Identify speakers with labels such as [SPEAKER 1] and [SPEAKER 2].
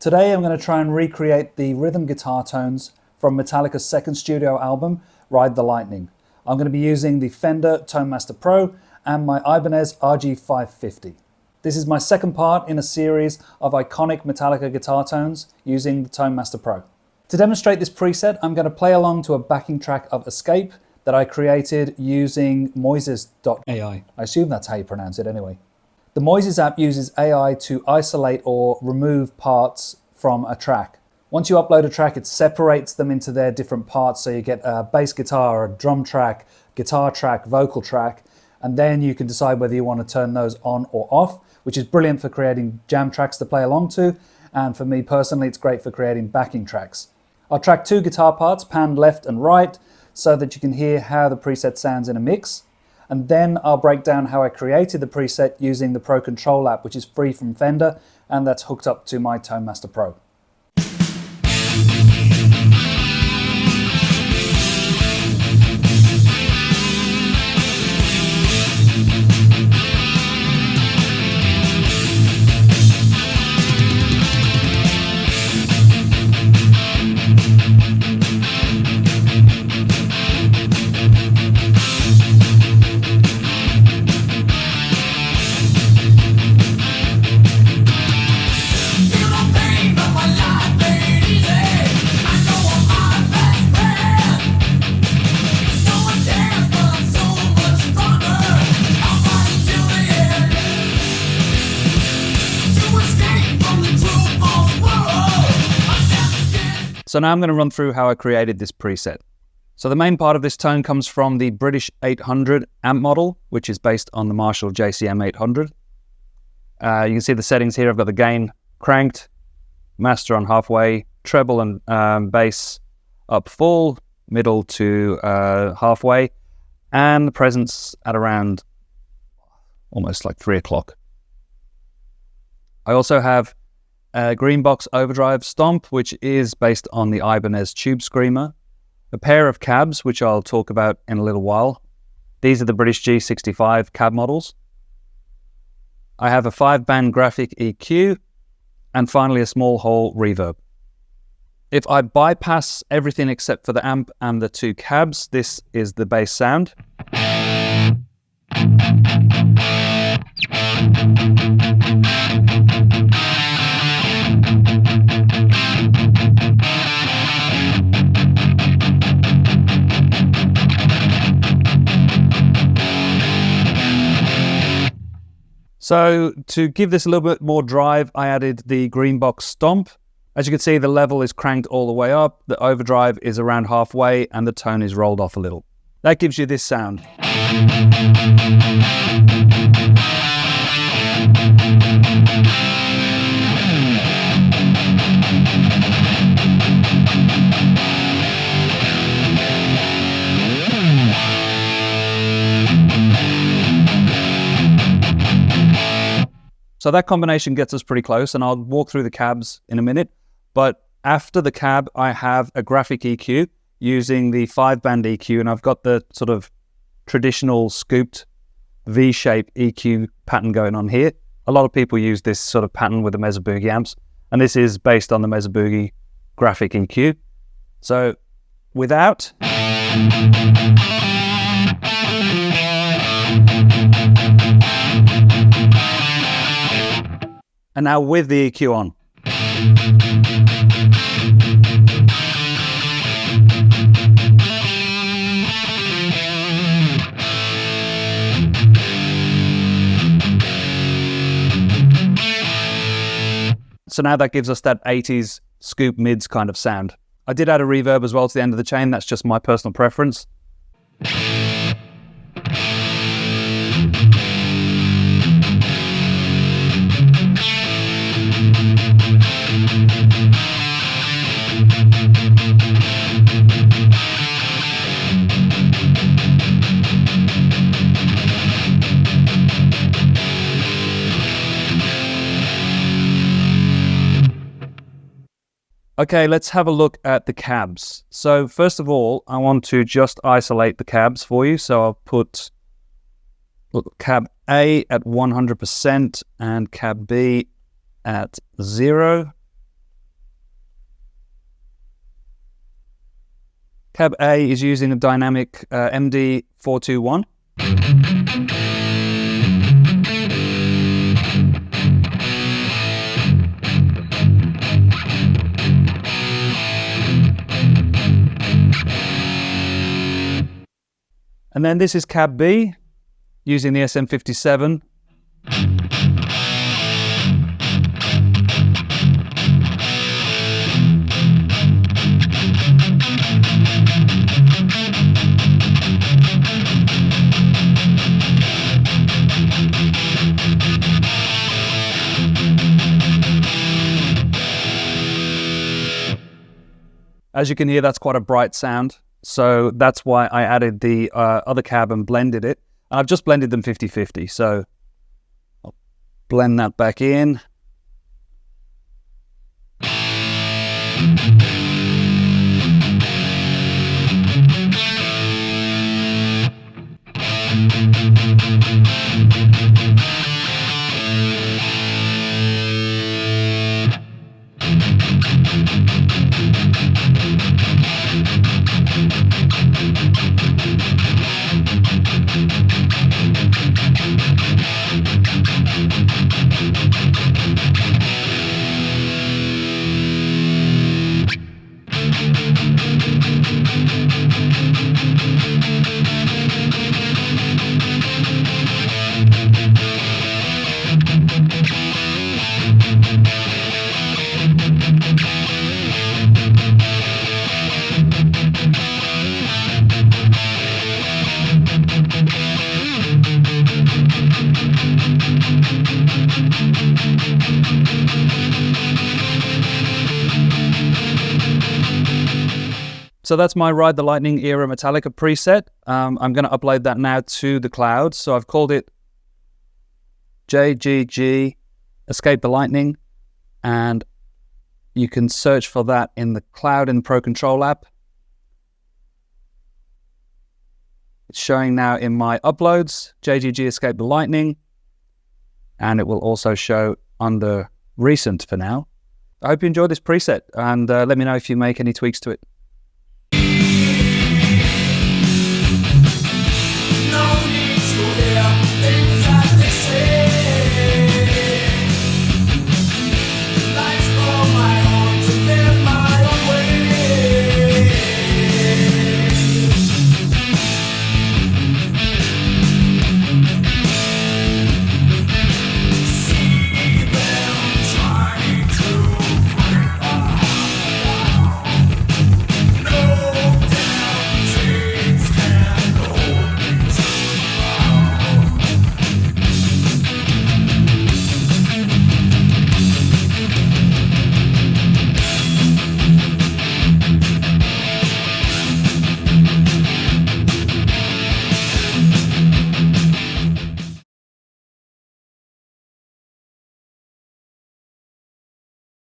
[SPEAKER 1] Today I'm going to try and recreate the rhythm guitar tones from Metallica's second studio album, Ride the Lightning. I'm going to be using the Fender Tone Master Pro and my Ibanez RG550. This is my second part in a series of iconic Metallica guitar tones using the Tone Master Pro. To demonstrate this preset, I'm going to play along to a backing track of Escape that I created using Moises AI. I assume that's how you pronounce it anyway. The Moises app uses AI to isolate or remove parts from a track. Once you upload a track, it separates them into their different parts, so you get a bass guitar, a drum track, guitar track, vocal track, and then you can decide whether you want to turn those on or off, which is brilliant for creating jam tracks to play along to, and for me personally, it's great for creating backing tracks. I'll track two guitar parts, panned left and right, so that you can hear how the preset sounds in a mix. And then I'll break down how I created the preset using the Pro Control app, which is free from Fender, and that's hooked up to my Tone Master Pro. So now I'm going to run through how I created this preset. So the main part of this tone comes from the British 800 amp model, which is based on the Marshall JCM 800. You can see the settings here. I've got the gain cranked, master on halfway, treble and bass up full, middle to halfway, and the presence at around almost like 3 o'clock. I also have a Greenbox overdrive stomp, which is based on the Ibanez Tube Screamer. A pair of cabs, which I'll talk about in a little while. These are the British G65 cab models. I have a 5-band graphic EQ, and finally a small hole reverb. If I bypass everything except for the amp and the two cabs, this is the bass sound. So to give this a little bit more drive, I added the Greenbox stomp. As you can see, the level is cranked all the way up, the overdrive is around halfway, and the tone is rolled off a little. That gives you this sound. So that combination gets us pretty close, and I'll walk through the cabs in a minute. But after the cab, I have a graphic EQ using the 5-band EQ, and I've got the sort of traditional scooped V-shape EQ pattern going on here. A lot of people use this sort of pattern with the Mesa Boogie amps, and this is based on the Mesa Boogie graphic EQ. So without... And now with the EQ on. So now that gives us that 80s scoop mids kind of sound. I did add a reverb as well to the end of the chain. That's just my personal preference. Okay, let's have a look at the cabs. So first of all, I want to just isolate the cabs for you. So I'll put cab A at 100% and cab B at 0. Cab A is using a dynamic MD421. And then this is Cab B using the SM57. As you can hear, that's quite a bright sound. So that's why I added the other cab and blended it. And I've just blended them 50-50. So I'll blend that back in. So that's my Ride the Lightning era Metallica preset. I'm going to upload that now to the cloud. So I've called it JGG Escape the Lightning, and you can search for that in the cloud in the Pro Control app. It's showing now in my uploads, JGG Escape the Lightning, and it will also show under recent for now. I hope you enjoyed this preset, and let me know if you make any tweaks to it.